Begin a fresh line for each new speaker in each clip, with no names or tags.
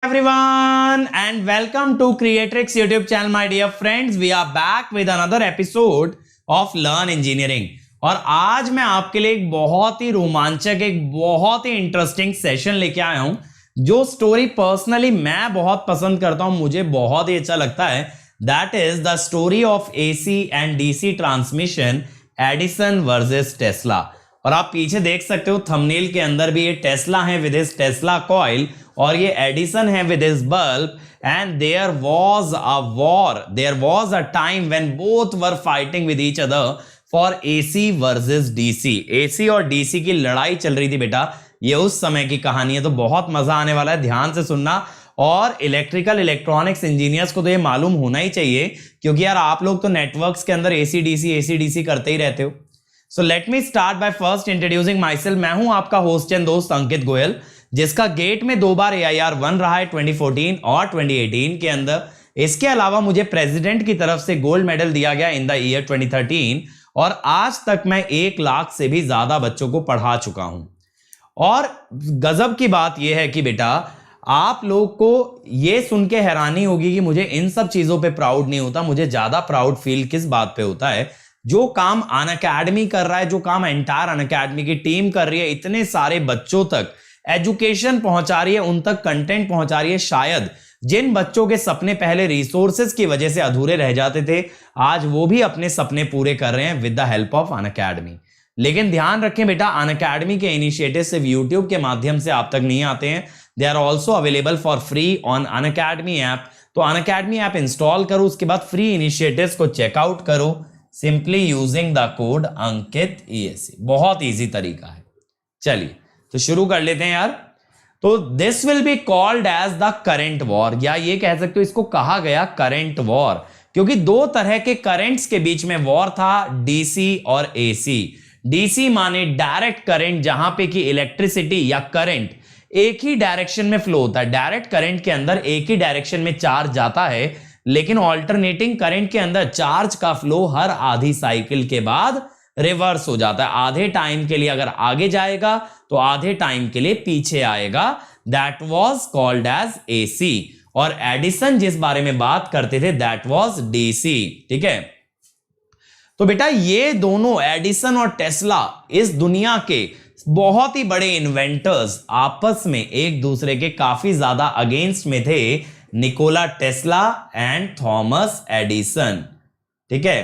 Everyone and welcome to Creatrix YouTube channel, my dear friends. We are back with another episode of Learn Engineering. और आज मैं आपके लिए एक बहुत ही रोमांचक, एक बहुत ही इंटरेस्टिंग सेशन लेके आया हूं, जो स्टोरी पर्सनली मैं बहुत पसंद करता हूं, मुझे बहुत ही अच्छा लगता है. That is the story of AC and DC transmission, Edison versus Tesla. और आप पीछे देख सकते हो थंबनेल के अंदर भी ये टेस्ला है विद हिज टेस्ला कॉइल और ये एडिसन है with his bulb. And there was a war, there was a time when both were fighting with each other for AC versus DC. AC और DC की लड़ाई चल रही थी बेटा. ये उस समय की कहानी है, तो बहुत मजा आने वाला है, ध्यान से सुनना. और इलेक्ट्रिकल इलेक्ट्रॉनिक्स इंजीनियर्स को तो ये मालूम होना ही चाहिए, क्योंकि यार आप लोग तो नेटवर्क्स के अंदर AC DC करते ही रहते हो. So let me start by first introducing my self. मैं हूं आपका होस्ट एंड दोस्त अंकित गोयल, जिसका गेट में 2 बार AIR1 रहा है 2014 और 2018 के अंदर. इसके अलावा मुझे प्रेसिडेंट की तरफ से गोल्ड मेडल दिया गया इन द ईयर 2013 और आज तक मैं 1 लाख से भी ज्यादा बच्चों को पढ़ा चुका हूं. और गजब की बात यह है कि बेटा आप लोग को यह सुन के हैरानी होगी कि मुझे इन सब चीजों पे प्राउड नहीं होता. मुझे ज्यादा प्राउड फील किस बात पे होता है, जो काम अनअकैडमी कर रहा है, जो काम एंटायर अनअकैडमी की टीम कर रही है, इतने सारे बच्चों तक एजुकेशन पहुंचा रही है, उन तक कंटेंट पहुंचा रही है. शायद जिन बच्चों के सपने पहले रिसोर्सेज की वजह से अधूरे रह जाते थे, आज वो भी अपने सपने पूरे कर रहे हैं with the help of Unacademy. लेकिन ध्यान रखें बेटा, अनअकैडमी के इनिशिएटिव सिर्फ यूट्यूब के माध्यम से आप तक नहीं आते हैं. They are also available for free on Unacademy app. तो अनअकैडमी ऐप इंस्टॉल करो, उसके बाद फ्री इनिशिएटिव्स को चेकआउट करो simply using the code Ankit ESC. बहुत इजी तरीका है. चलिए तो शुरू कर लेते हैं यार. तो this will be called as the current war, या ये कह सकते हो इसको कहा गया करंट वॉर, क्योंकि 2 तरह के करंट्स के बीच में वॉर था, DC और AC. DC माने डायरेक्ट करंट, जहां पे कि इलेक्ट्रिसिटी या करंट एक ही डायरेक्शन में फ्लो होता है. डायरेक्ट करंट के अंदर एक ही डायरेक्शन में चार्ज जाता है, लेकिन ऑल्टरनेटिंग करंट के अंदर चार्ज का फ्लो हर आधी साइकिल के बाद रिवर्स हो जाता है. आधे टाइम के लिए अगर आगे जाएगा तो आधे टाइम के लिए पीछे आएगा. That was called as AC. और एडिसन जिस बारे में बात करते थे दैट वाज DC. ठीक है, तो बेटा ये दोनों एडिसन और टेस्ला इस दुनिया के बहुत ही बड़े इन्वेंटर्स आपस में एक दूसरे के काफी ज्यादा अगेंस्ट में थे. Nikola Tesla and Thomas Edison. ठीक है,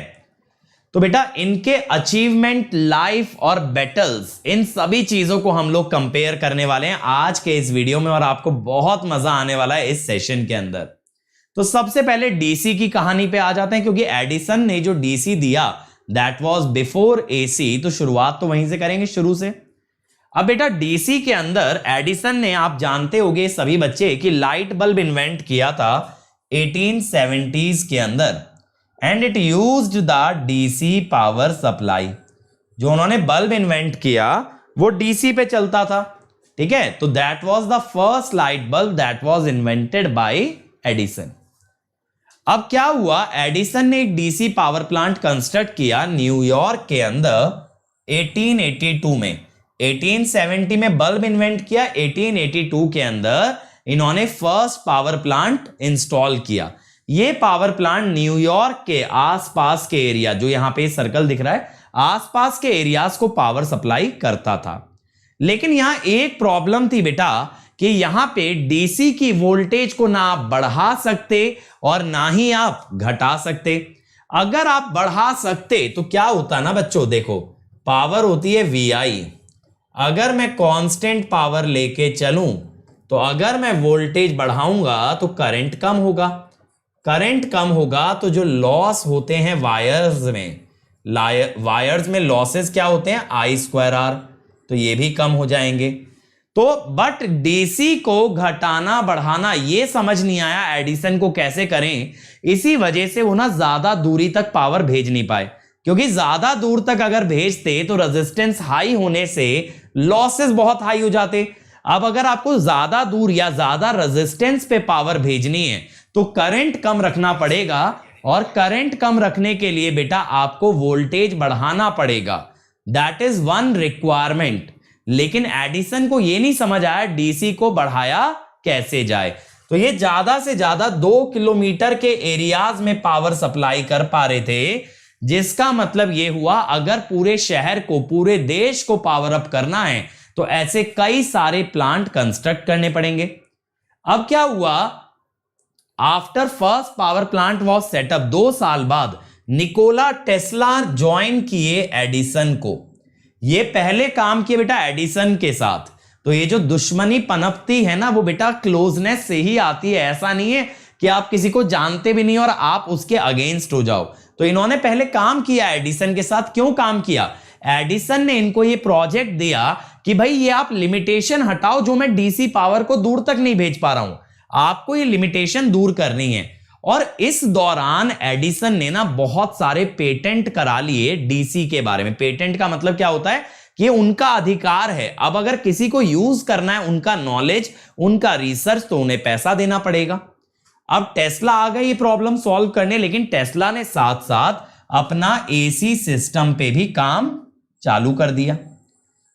तो बेटा इनके अचीवमेंट, लाइफ और बैटल्स, इन सभी चीजों को हम लोग कंपेयर करने वाले हैं आज के इस वीडियो में, और आपको बहुत मजा आने वाला है इस सेशन के अंदर. तो सबसे पहले DC की कहानी पे आ जाते हैं, क्योंकि एडिसन ने जो DC दिया दैट वाज बिफोर AC. तो शुरुआत तो वहीं से करेंगे, शुरू से. अब बेटा DC के अंदर एडिसन ने, आप जानते होंगे सभी बच्चे, कि लाइट बल्ब इन्वेंट किया था 1870s के अंदर. And it used the DC power supply. जो उन्होंने बल्ब इन्वेंट किया वो DC पे चलता था. ठीक है, तो that was the first light bulb that was invented by Edison. अब क्या हुआ, एडिसन ने एक DC पावर प्लांट कंस्ट्रक्ट किया न्यूयॉर्क के अंदर 1882 में. 1870 में बल्ब इन्वेंट किया, 1882 के अंदर इन्होंने फर्स्ट पावर प्लांट इंस्टॉल किया. ये पावर प्लांट न्यूयॉर्क के आसपास के एरिया, जो यहां पे सर्कल दिख रहा है, आसपास के एरियाज को पावर सप्लाई करता था. लेकिन यहां एक प्रॉब्लम थी बेटा, कि यहां पे DC की वोल्टेज को ना आप बढ़ा सकते और ना ही आप घटा सकते. अगर आप बढ़ा सकते तो क्या होता ना बच्चों, देखो पावर होती है VI. अगर मैं कांस्टेंट पावर लेके चलूं तो अगर मैं वोल्टेज बढ़ाऊंगा तो करंट कम होगा. करंट कम होगा तो जो लॉस होते हैं वायर्स में लॉसेस क्या होते हैं, I²R. तो ये भी कम हो जाएंगे. तो बट DC को घटाना बढ़ाना ये समझ नहीं आया एडिसन को कैसे करें. इसी वजह से वो ना ज्यादा दूरी तक पावर भेज नहीं पाए, क्योंकि ज्यादा दूर तक अगर भेजते तो रेजिस्टेंस हाई होने से लॉसेस बहुत हाई हो जाते. अब अगर आपको ज्यादा दूर या ज्यादा रेजिस्टेंस पे पावर भेजनी है तो करंट कम रखना पड़ेगा, और करंट कम रखने के लिए बेटा आपको वोल्टेज बढ़ाना पड़ेगा. That is one requirement. लेकिन एडिसन को यह नहीं समझ आया DC को बढ़ाया कैसे जाए. तो ये ज्यादा से ज्यादा 2 किलोमीटर के एरियाज में पावर सप्लाई कर पा रहे थे, जिसका मतलब ये हुआ अगर पूरे शहर को, पूरे देश को पावर अप करना है तो ऐसे कई सारे प्लांट कंस्ट्रक्ट करने पड़ेंगे। अब क्या हुआ, after first power plant was setup, 2 साल बाद निकोला टेस्ला ज्वाइन किए एडिसन को। ये पहले काम किए बेटा एडिसन के साथ। तो ये जो दुश्मनी पनपती है ना, वो बेटा क्लोजनेस से ही आती है। ऐसा नहीं है कि आप किसी को जानते भी नहीं और आप उसके अगेंस्ट हो जाओ। तो इन्होंने पहले काम किया एडिसन के साथ। क्यों काम किया? एडिसन ने इनको ये प्रोजेक्ट दिया कि भाई ये आप लिमिटेशन हटाओ, जो मैं डीसी पावर को दूर तक नहीं भेज पा रहा हूं, आपको ये लिमिटेशन दूर करनी है। और इस दौरान एडिसन ने ना बहुत सारे पेटेंट करा लिए डीसी के बारे में। पेटेंट का मतलब क्या होता है कि उनका अधिकार है। अब अगर किसी को यूज करना है उनका नॉलेज, उनका रिसर्च, तो उन्हें पैसा देना पड़ेगा। अब टेस्ला आ गई ये प्रॉब्लम सॉल्व करने, लेकिन टेस्ला ने साथ साथ अपना एसी सिस्टम पे भी काम चालू कर दिया।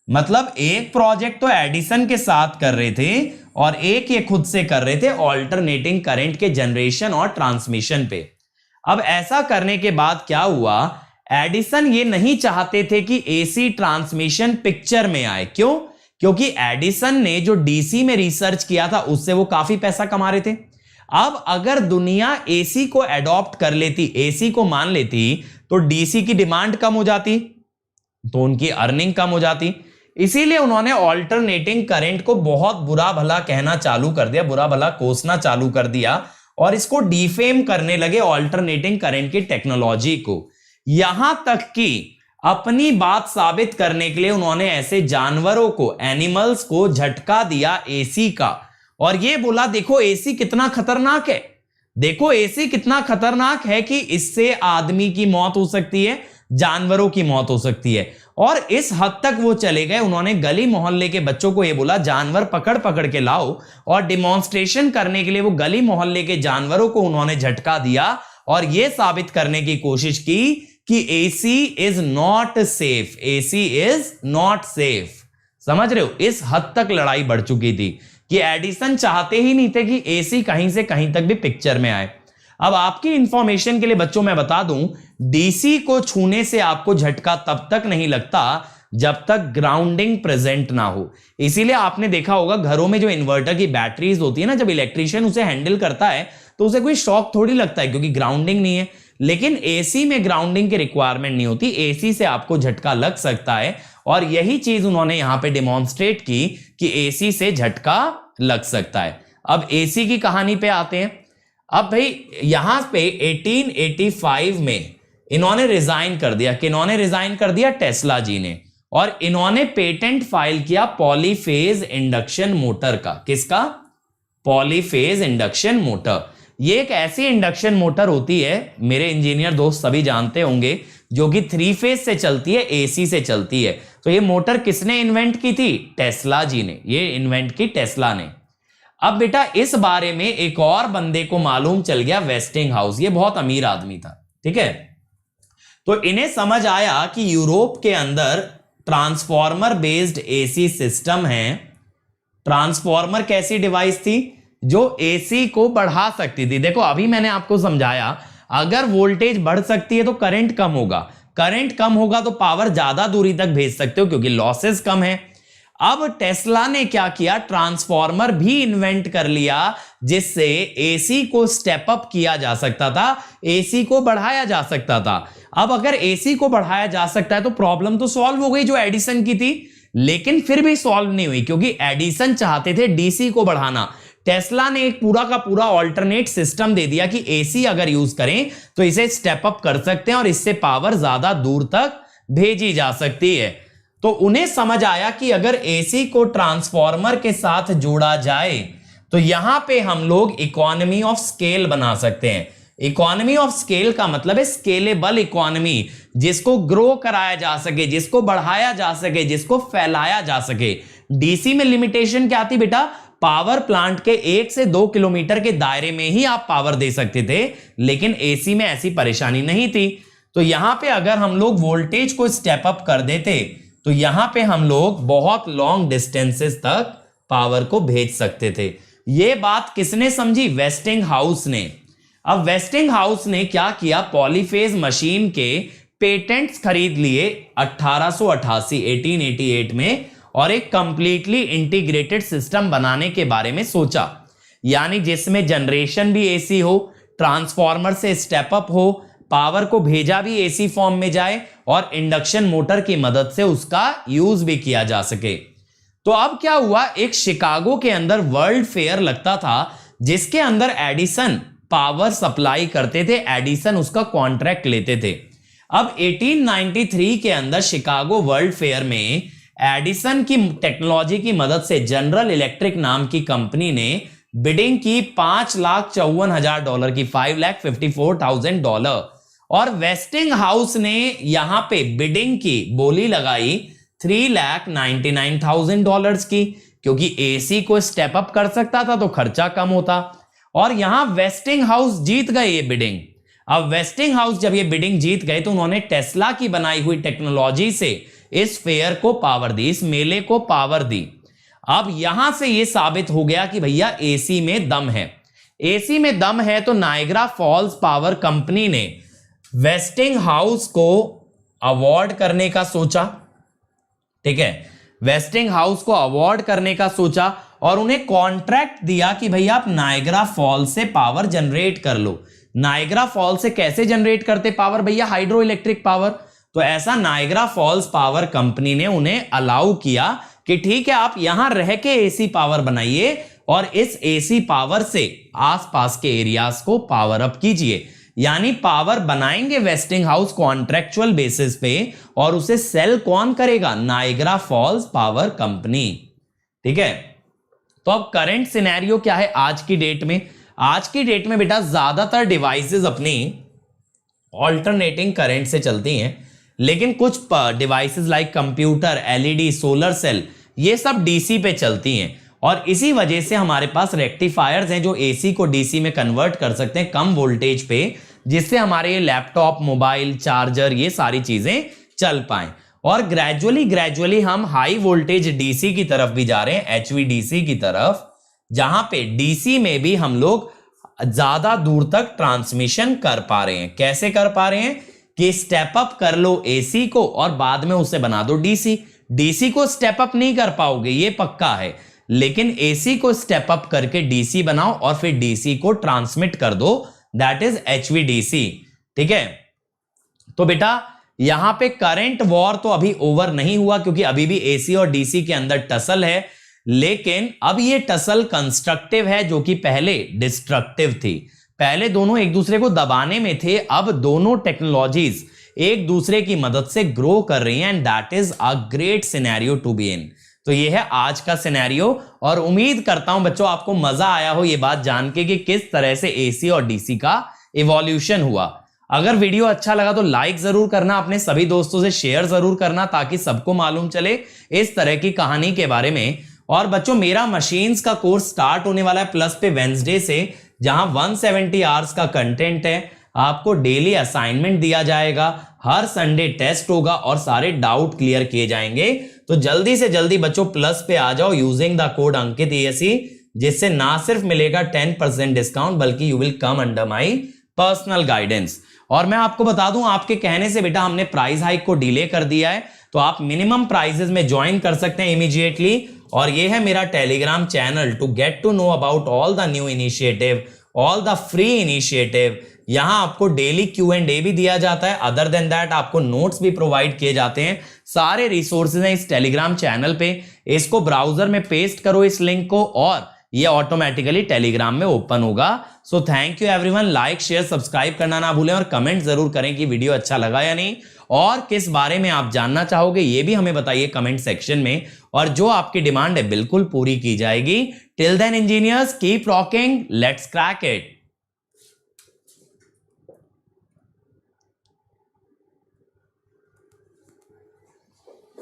मतलब एक प्रोजेक्ट तो एडिसन के साथ कर रहे थे और एक ये खुद से कर रहे थे ऑल्टरनेटिंग करंट के जनरेशन और ट्रांसमिशन पे। अब ऐसा करने के बाद क्या हुआ, एडिसन ये नहीं चाहते थे कि एसी ट्रांसमिशन पिक्चर में आए। क्यों? क्योंकि एडिसन ने जो डीसी में रिसर्च किया था उससे वो काफी पैसा कमा रहे थे। अब अगर दुनिया एसी को एडॉप्ट कर लेती, एसी को मान लेती, तो डीसी की डिमांड कम हो जाती, तो उनकी अर्निंग कम हो जाती। इसीलिए उन्होंने ऑल्टरनेटिंग करंट को बहुत बुरा भला कहना चालू कर दिया, बुरा भला कोसना चालू कर दिया और इसको डिफेम करने लगे ऑल्टरनेटिंग करंट की टेक्नोलॉजी को। यहां तक कि अपनी बात साबित करने के लिए उन्होंने ऐसे जानवरों को, एनिमल्स को झटका दिया एसी का और ये बोला देखो एसी कितना खतरनाक है, देखो एसी कितना खतरनाक है कि इससे आदमी की मौत हो सकती है, जानवरों की मौत हो सकती है। और इस हद तक वो चले गए, उन्होंने गली मोहल्ले के बच्चों को ये बोला जानवर पकड़ पकड़ के लाओ, और डिमॉन्स्ट्रेशन करने के लिए वो गली मोहल्ले के जानवरों को उन्होंने झटका दिया और ये साबित करने की कोशिश की कि AC is not safe, AC is not safe. समझ रहे हो? इस हद तक लड़ाई बढ़ चुकी थी कि एडिसन चाहते ही नहीं थे कि एसी कहीं से कहीं तक भी पिक्चर में आए। अब आपकी इंफॉर्मेशन के लिए बच्चों मैं बता दूं, डीसी को छूने से आपको झटका तब तक नहीं लगता जब तक ग्राउंडिंग प्रेजेंट ना हो। इसीलिए आपने देखा होगा घरों में जो इन्वर्टर की बैटरीज होती है ना, जब इलेक्ट्रिशियन उसे हैंडल करता है तो उसे कोई शॉक थोड़ी लगता है क्योंकि ग्राउंडिंग नहीं है। लेकिन एसी में ग्राउंडिंग की रिक्वायरमेंट नहीं होती, एसी से आपको झटका लग सकता है और यही चीज उन्होंने यहां पे डिमॉन्स्ट्रेट की कि एसी से झटका लग सकता है। अब एसी की कहानी पे आते हैं। अब भाई यहां पे 1885 में इन्होंने रिजाइन कर दिया। किन्होंने रिजाइन कर दिया? टेस्ला जी ने। और इन्होंने पेटेंट फाइल किया पॉलीफेज इंडक्शन मोटर का। किसका? Polyphase induction motor. ये एक ऐसी इंडक्शन मोटर होती है, मेरे इंजीनियर दोस्त सभी जानते होंगे, जो कि 3 फेज से चलती है, एसी से चलती है। तो ये मोटर किसने इन्वेंट की थी? टेस्ला जी ने। ये इन्वेंट की टेस्ला ने। अब बेटा इस बारे में एक और बंदे को मालूम चल गया, वेस्टिंग हाउस। ये बहुत अमीर आदमी था, ठीक है। तो इन्हें समझ आया कि यूरोप के अंदर ट्रांसफॉर्मर बेस्ड एसी सिस्टम है। ट्रांसफॉर्मर कैसी डिवाइस थी? जो एसी को बढ़ा सकती थी। देखो अभी मैंने आपको समझाया, अगर वोल्टेज बढ़ सकती है तो करंट कम होगा, करंट कम होगा तो पावर ज्यादा दूरी तक भेज सकते हो क्योंकि लॉसेस कम है। अब टेस्ला ने क्या किया? ट्रांसफॉर्मर भी इन्वेंट कर लिया जिससे एसी को स्टेप अप किया जा सकता था, एसी को बढ़ाया जा सकता था। अब अगर एसी को बढ़ाया जा सकता है तो प्रॉब्लम तो सॉल्व हो गई जो एडिसन की थी, लेकिन फिर भी सॉल्व नहीं हुई क्योंकि एडिसन चाहते थे डीसी को बढ़ाना। टेस्ला ने एक पूरा का पूरा ऑल्टरनेट सिस्टम दे दिया कि एसी अगर यूज करें तो इसे स्टेप अप कर सकते हैं और इससे पावर ज्यादा दूर तक भेजी जा सकती है। तो उन्हें समझ आया कि अगर एसी को ट्रांसफॉर्मर के साथ जोड़ा जाए तो यहां पे हम लोग इकोनॉमी ऑफ स्केल बना सकते हैं। इकोनॉमी ऑफ स्केल का मतलब है स्केलेबल इकोनॉमी, जिसको ग्रो कराया जा सके, जिसको बढ़ाया जा सके, जिसको फैलाया जा सके। डीसी में लिमिटेशन क्या थी बेटा? पावर प्लांट के 1 से 2 किलोमीटर के दायरे में ही आप पावर दे सकते थे, लेकिन एसी में ऐसी परेशानी नहीं थी। तो यहां पे अगर हम लोग वोल्टेज को स्टेप अप कर देते तो यहां पे हम लोग बहुत लॉन्ग डिस्टेंसेस तक पावर को भेज सकते थे। ये बात किसने समझी? वेस्टिंग हाउस ने। अब वेस्टिंग हाउस ने क्या किया? पॉलीफेज मशीन के पेटेंट्स खरीद लिए 1888 में और एक कंप्लीटली इंटीग्रेटेड सिस्टम बनाने के बारे में सोचा, यानी जिसमें जनरेशन भी एसी हो, ट्रांसफार्मर से स्टेप अप हो, पावर को भेजा भी एसी फॉर्म में जाए और इंडक्शन मोटर की मदद से उसका यूज भी किया जा सके। तो अब क्या हुआ, एक शिकागो के अंदर वर्ल्ड फेयर लगता था जिसके अंदर एडिसन पावर सप्लाई करते थे, एडिसन उसका कॉन्ट्रैक्ट लेते थे। अब 1893 के अंदर शिकागो वर्ल्ड फेयर में एडिसन की टेक्नोलॉजी की मदद से जनरल इलेक्ट्रिक नाम की कंपनी ने बिडिंग की $5,54,000 की, $5,54,000, और वेस्टिंग हाउस ने यहां पे बिडिंग की बोली लगाई $3,99,000 की, क्योंकि एसी को स्टेप अप कर सकता था तो खर्चा कम होता, और यहां वेस्टिंग हाउस जीत गए ये बिडिंग। अब वेस्टिंग हाउस जब ये बिडिंग जीत गए तो उन्होंने टेस्ला की बनाई हुई टेक्नोलॉजी से इस फेयर को पावर दी, इस मेले को पावर दी। अब यहां से ये साबित हो गया कि भैया एसी में दम है, एसी में दम है। तो नायग्रा फॉल्स पावर कंपनी ने वेस्टिंग हाउस को अवार्ड करने का सोचा, ठीक है, वेस्टिंग हाउस को अवार्ड करने का सोचा और उन्हें कॉन्ट्रैक्ट दिया कि भैया आप नायग्रा फॉल्स से पावर जनरेट कर लो। नायग्रा फॉल्स से कैसे जनरेट करते पावर भैया? Hydro electric power. तो ऐसा नायग्रा फॉल्स पावर कंपनी ने उन्हें अलाउ किया कि ठीक है, आप यहां रह के एसी पावर बनाइए और इस एसी पावर से आसपास के एरियाज को पावर अप कीजिए। यानी पावर बनाएंगे वेस्टिंग हाउस कॉन्ट्रैक्चुअल बेसिस पे, और उसे सेल कौन करेगा? नायग्रा फॉल्स पावर कंपनी, ठीक है। तो अब करंट सिनेरियो क्या है आज की डेट में? आज की डेट में बेटा ज्यादातर डिवाइसेस अपनी ऑल्टरनेटिंग करंट से चलती हैं, लेकिन कुछ devices like computer, LED, solar cell, ये सब डीसी पे चलती हैं। और इसी वजह से हमारे पास रेक्टिफायर्स हैं जो एसी को डीसी में कन्वर्ट कर सकते हैं कम वोल्टेज पे, जिससे हमारे लैपटॉप, मोबाइल, चार्जर, ये सारी चीजें चल पाएं। और ग्रेजुअली हम हाई वोल्टेज डीसी की तरफ भी जा रहे हैं, एचवीडीसी की तरफ, जहां पे डीसी में भी हम लोग ज्यादा दूर तक ट्रांसमिशन कर पा रहे हैं। कैसे कर पा रहे हैं? कि स्टेप अप कर लो एसी को और बाद में उसे बना दो डीसी। डीसी को स्टेप अप नहीं कर पाओगे, ये पक्का है, लेकिन एसी को स्टेप अप करके डीसी बनाओ और फिर डीसी को ट्रांसमिट कर दो, दैट इज एचवीडीसी, ठीक है। तो बेटा यहां पे करंट वॉर तो अभी ओवर नहीं हुआ, क्योंकि अभी भी एसी और डीसी के अंदर टसल है, लेकिन अब ये टसल कंस्ट्रक्टिव है, जो कि पहले डिस्ट्रक्टिव थी। पहले दोनों एक दूसरे को दबाने में थे, अब दोनों टेक्नोलॉजीज एक दूसरे की मदद से ग्रो कर रही हैं, and that is a great scenario to be in. तो ये है आज का सिनेरियो, और उम्मीद करता हूं बच्चों आपको मजा आया हो ये बात जान के कि किस तरह से एसी और डीसी का इवोल्यूशन हुआ। अगर वीडियो अच्छा लगा तो लाइक जरूर करना, अपने सभी दोस्तों से शेयर जरूर करना, ताकि सबको मालूम चले इस तरह की कहानी के बारे में। और बच्चों मेरा मशीन्स का कोर्स स्टार्ट होने वाला है प्लस पे वेंसडे से, जहां 170 आवर्स का कंटेंट है, आपको डेली असाइनमेंट दिया जाएगा, हर संडे टेस्ट होगा और सारे डाउट क्लियर किए जाएंगे। तो जल्दी से जल्दी बच्चों प्लस पे आ जाओ using the code Ankit ASC, जिससे ना सिर्फ मिलेगा 10% डिस्काउंट, बल्कि you will come under my personal guidance. और मैं आपको बता दूं, आपके कहने से बेटा हमने प्राइस हाइक को डिले कर दिया है, तो आप मिनिमम प्राइसेस में ज्वाइन कर सकते हैं इमीडिएटली। और ये है मेरा Telegram channel to get to know about all the new initiative, all the free initiative. यहां आपको डेली Q&A भी दिया जाता है, अदर देन दैट आपको नोट्स भी प्रोवाइड किए जाते हैं। सारे रिसोर्सेज हैं इस टेलीग्राम चैनल पे, इसको ब्राउजर में पेस्ट करो इस लिंक को और ये ऑटोमेटिकली टेलीग्राम में ओपन होगा। So thank you everyone, like share subscribe करना ना भूलें और कमेंट जरूर करें कि वीडियो अच्छा लगा या नहीं, और किस बारे में आप जानना चाहोगे ये भी हमें बताइए कमेंट सेक्शन में, और जो आपकी डिमांड है बिल्कुल पूरी की जाएगी। Till then engineers keep rocking, let's crack it.